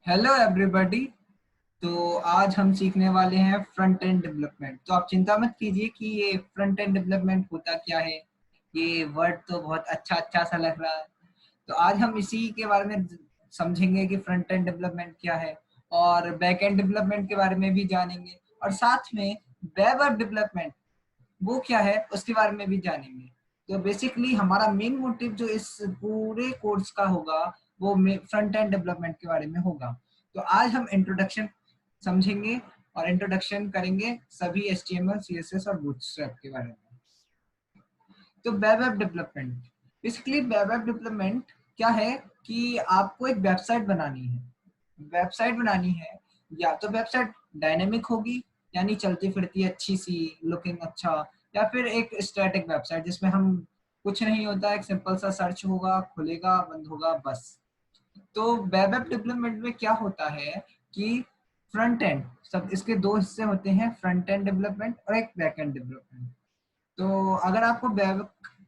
Hello everybody. तो आज हम सीखने वाले हैं फ्रंट एंड डेवलपमेंट। तो आप चिंता मत कीजिए कि ये फ्रंट एंड डेवलपमेंट होता क्या है। ये वर्ड तो बहुत अच्छा अच्छा सा लग रहा है। तो आज हम इसी के बारे में समझेंगे कि फ्रंट एंड डेवलपमेंट क्या है, और बैक एंड डेवलपमेंट के बारे में भी जानेंगे, और साथ में वेब ऐप डेवलपमेंट वो क्या है उसके बारे में भी जानेंगे। तो बेसिकली हमारा मेन मोटिव जो इस पूरे कोर्स का होगा वो फ्रंट एंड डेवलपमेंट के बारे में होगा। तो आज हम इंट्रोडक्शन समझेंगे और इंट्रोडक्शन करेंगे सभी HTML, CSS और बूटस्ट्रैप के बारे में। तो web app development, basically web app development क्या है कि आपको एक वेबसाइट बनानी है। वेबसाइट बनानी है, या तो वेबसाइट डायनेमिक होगी, यानी चलती फिरती अच्छी सी, लुकिंग अच्छा, या फिर एक स्टैटिक वेबसाइट जिसमें हम कुछ नहीं होता, एक सिंपल सा सर्च होगा, खुलेगा, बंद होगा, बस। तो वेब ऐप डेवलपमेंट में क्या होता है कि फ्रंट एंड, सब इसके दो हिस्से होते हैं, फ्रंट एंड डेवलपमेंट और एक बैक एंड डेवलपमेंट। तो अगर आपको वेब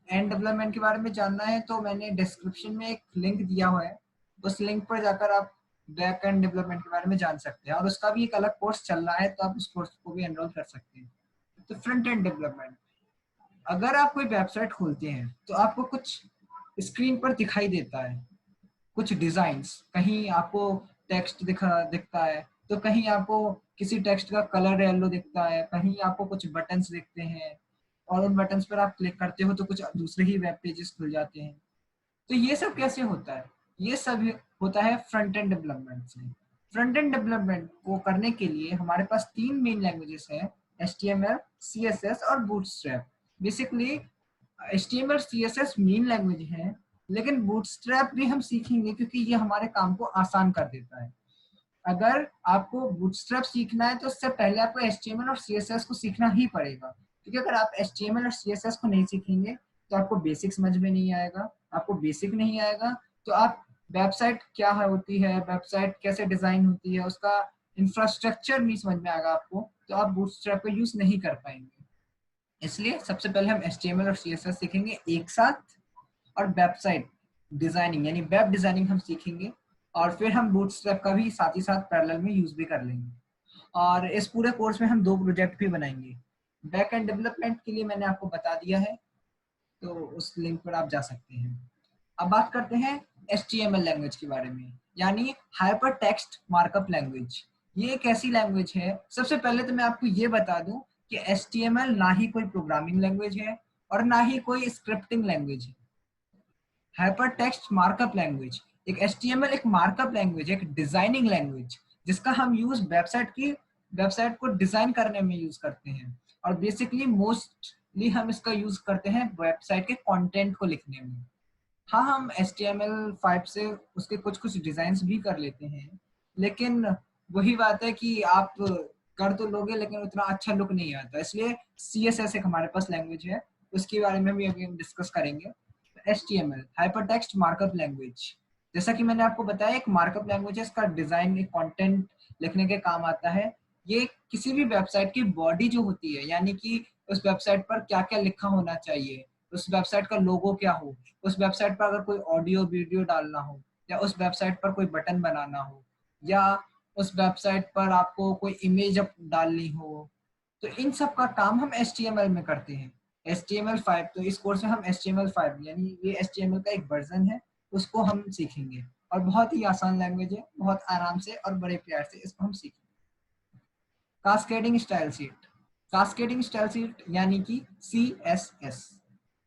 एंड डेवलपमेंट के बारे में जानना है तो मैंने डिस्क्रिप्शन में एक लिंक दिया हुआ है, उस लिंक पर जाकर आप बैक एंड डेवलपमेंट के बारे में जान सकते हैं, और उसका भी एक अलग कोर्स चल रहा है, तो आप उस कोर्स को भी एनरोल कर सकते हैं। तो फ्रंट एंड डेवलपमेंट, अगर आप कोई वेबसाइट खोलते हैं तो आपको कुछ स्क्रीन पर दिखाई देता है, कुछ डिजाइन्स, कहीं आपको टेक्स्ट दिखता है, तो कहीं आपको किसी टेक्स्ट का कलर येलो दिखता है, कहीं आपको कुछ बटन्स दिखते हैं, और उन बटन्स पर आप क्लिक करते हो तो कुछ दूसरे ही वेब पेजेस खुल जाते हैं। तो ये सब कैसे होता है? ये सब होता है फ्रंट एंड डेवलपमेंट से। फ्रंट एंड डेवलपमेंट को करने के लिए हमारे पास तीन मेन लैंग्वेजेस हैं, HTML, CSS और bootstrap. Basically HTML, CSS main language है, लेकिन बूटस्ट्रैप भी हम सीखेंगे क्योंकि ये हमारे काम को आसान कर देता है। अगर आपको बूटस्ट्रैप सीखना है तो उससे पहले आपको HTML और CSS को सीखना ही पड़ेगा, क्योंकि अगर आप HTML और CSS को नहीं सीखेंगे तो आपको बेसिक समझ में नहीं आएगा। आपको बेसिक नहीं आएगा तो आप वेबसाइट क्या होती है, वेबसाइट कैसे डिजाइन होती है, उसका इंफ्रास्ट्रक्चर नहीं समझ में आएगा आपको, तो आप बूटस्ट्रैप का यूज नहीं कर पाएंगे। इसलिए सबसे पहले हम HTML और CSS सीखेंगे एक साथ, और वेबसाइट डिजाइनिंग यानी वेब डिजाइनिंग हम सीखेंगे, और फिर हम बूटस्ट्रैप का भी साथ ही साथ पैरेलल में यूज भी कर लेंगे। और इस पूरे कोर्स में हम दो प्रोजेक्ट भी बनाएंगे। बैक एंड डेवलपमेंट के लिए मैंने आपको बता दिया है, तो उस लिंक पर आप जा सकते हैं। अब बात करते हैं HTML लैंग्वेज के बारे में, यानी हाइपर टेक्स्ट मार्कअप लैंग्वेज। ये एक ऐसी लैंग्वेज है, सबसे पहले तो मैं आपको ये बता दूं कि HTML ना ही कोई प्रोग्रामिंग लैंग्वेज है और ना ही कोई स्क्रिप्टिंग लैंग्वेज है। हाइपर टेक्स्ट मार्कअप लैंग्वेज, एक HTML एक मार्कअप लैंग्वेज, एक डिजाइनिंग लैंग्वेज, जिसका हम यूज वेबसाइट को डिजाइन करने में यूज करते हैं, और बेसिकली मोस्टली हम इसका यूज करते हैं वेबसाइट के कंटेंट को लिखने में। हाँ, हम HTML5 से उसके कुछ कुछ डिजाइन भी कर लेते हैं, लेकिन वही बात है कि आप कर तो लोगे लेकिन उतना अच्छा लुक नहीं आता, इसलिए CSS एक हमारे पास लैंग्वेज है, उसके बारे में भी अभी हम डिस्कस करेंगे। HTML hyper text markup language, जैसा कि मैंने आपको बताया, एक मार्कअप लैंग्वेज है, इसका डिजाइन, एक कंटेंट लिखने के काम आता है। ये किसी भी वेबसाइट की बॉडी जो होती है, यानी कि उस वेबसाइट पर क्या क्या लिखा होना चाहिए, उस वेबसाइट का लोगो क्या हो, उस वेबसाइट पर अगर कोई ऑडियो वीडियो डालना हो, या उस वेबसाइट पर कोई बटन बनाना हो, या उस वेबसाइट पर आपको कोई इमेज अप डालनी हो, तो इन सब का काम हम HTML में करते हैं। HTML5, तो इस कोर्स में हम HTML5 यानी ये HTML का एक वर्जन है, उसको हम सीखेंगे, और बहुत ही आसान लैंग्वेज है, बहुत आराम से और बड़े प्यार से इसको हम सीखेंगे। Cascading style sheet, cascading style sheet यानी कि CSS।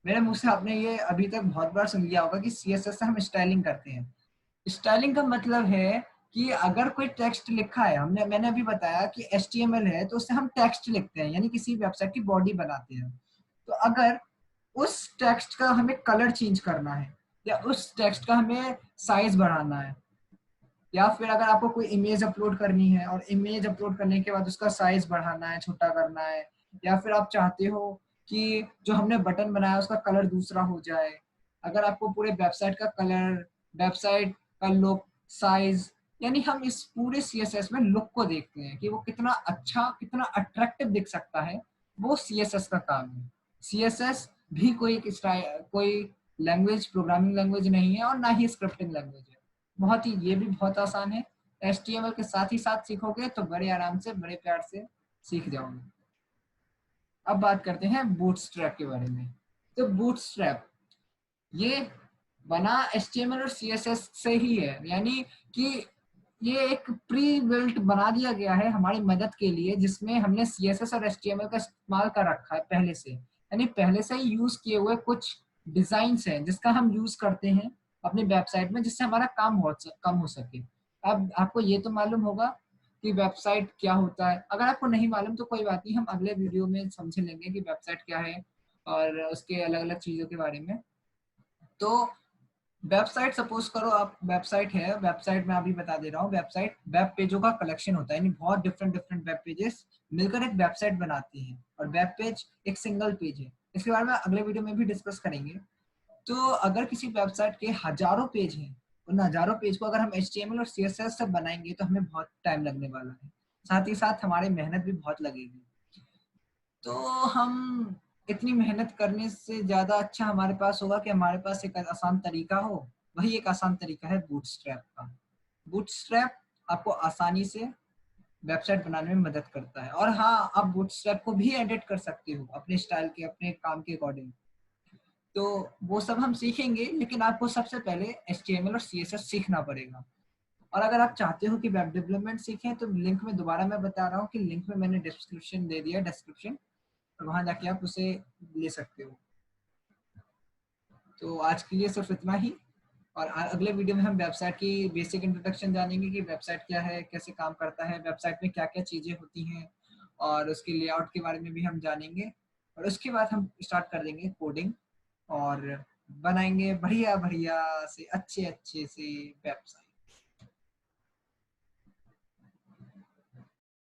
मेरे मुंह से आपने ये अभी तक बहुत बार सुन लिया होगा कि CSS से हम स्टाइलिंग करते हैं। स्टाइलिंग का मतलब है कि अगर कोई टेक्स्ट लिखा है, मैंने अभी बताया कि HTML है तो उससे हम टेक्स्ट लिखते हैं, यानी किसी वेबसाइट की बॉडी बनाते हैं। तो अगर उस टेक्स्ट का हमें कलर चेंज करना है, या उस टेक्स्ट का हमें साइज बढ़ाना है, या फिर अगर आपको कोई इमेज अपलोड करनी है और इमेज अपलोड करने के बाद उसका साइज बढ़ाना है, छोटा करना है, या फिर आप चाहते हो कि जो हमने बटन बनाया उसका कलर दूसरा हो जाए, अगर आपको पूरे वेबसाइट का कलर, वेबसाइट का लुक, साइज, यानी हम इस पूरे CSS में लुक को देखते हैं कि वो कितना अच्छा, कितना अट्रैक्टिव दिख सकता है, वो CSS का काम है। CSS भी कोई लैंग्वेज, प्रोग्रामिंग लैंग्वेज नहीं है, और ना ही स्क्रिप्टिंग लैंग्वेज है। बहुत ही, ये भी बहुत आसान है, HTML के साथ ही साथ सीखोगे तो बड़े आराम से, बड़े प्यार से सीख जाओगे। अब बात करते हैं बूटस्ट्रैप के बारे में। तो बूटस्ट्रैप ये बना HTML और CSS से ही है, यानी कि ये एक प्री बिल्ट बना दिया गया है हमारी मदद के लिए, जिसमें हमने CSS और HTML का इस्तेमाल कर रखा है पहले से, यानी पहले से ही यूज किए हुए कुछ डिजाइन्स हैं जिसका हम यूज करते हैं अपनी वेबसाइट में, जिससे हमारा काम बहुत कम हो सके। अब आपको ये तो मालूम होगा कि वेबसाइट क्या होता है। अगर आपको नहीं मालूम तो कोई बात नहीं, हम अगले वीडियो में समझ लेंगे कि वेबसाइट क्या है और उसके अलग अलग चीजों के बारे में। तो वेबसाइट, सपोज करो आप वेबसाइट है, वेबसाइट में अभी बता दे रहा हूँ, वेबसाइट वेब पेजों का कलेक्शन होता है, यानी बहुत डिफरेंट डिफरेंट वेब पेजेस मिलकर एक वेबसाइट बनाती हैं, और वेब पेज एक सिंगल पेज है। इसके बारे में अगले वीडियो में भी डिस्कस करेंगे। तो अगर किसी वेबसाइट के हजारों पेज हैं, उन हजारों पेज को अगर हम HTML और CSS से बनाएंगे तो हमें बहुत टाइम लगने वाला है, साथ ही साथ हमारी मेहनत भी बहुत लगेगी। तो हम इतनी मेहनत करने से ज्यादा अच्छा हमारे पास होगा कि हमारे पास एक आसान तरीका हो। वही एक आसान तरीका है बूटस्ट्रैप का। बूटस्ट्रैप आपको आसानी से वेबसाइट बनाने में मदद करता है, और हाँ, आप बूटस्ट्रैप को भी एडिट कर सकते हो अपने स्टाइल के, अपने काम के अकॉर्डिंग। तो वो सब हम सीखेंगे, लेकिन आपको सबसे पहले HTML और CSS सीखना पड़ेगा। और अगर आप चाहते हो कि वेब डेवलपमेंट सीखें तो लिंक में दोबारा मैं बता रहा हूँ कि लिंक में मैंने डिस्क्रिप्शन दे दिया, डिस्क्रिप्शन, और वहां जाके आप उसे ले सकते हो। तो आज के लिए सिर्फ इतना ही, और अगले वीडियो में हम वेबसाइट की बेसिक इंट्रोडक्शन जानेंगे कि वेबसाइट क्या है, कैसे काम करता है, वेबसाइट में क्या क्या चीजें होती हैं, और उसके लेआउट के बारे में भी हम जानेंगे। और उसके बाद हम स्टार्ट कर देंगे कोडिंग, और बनाएंगे बढ़िया बढ़िया से अच्छे अच्छे से वेबसाइट।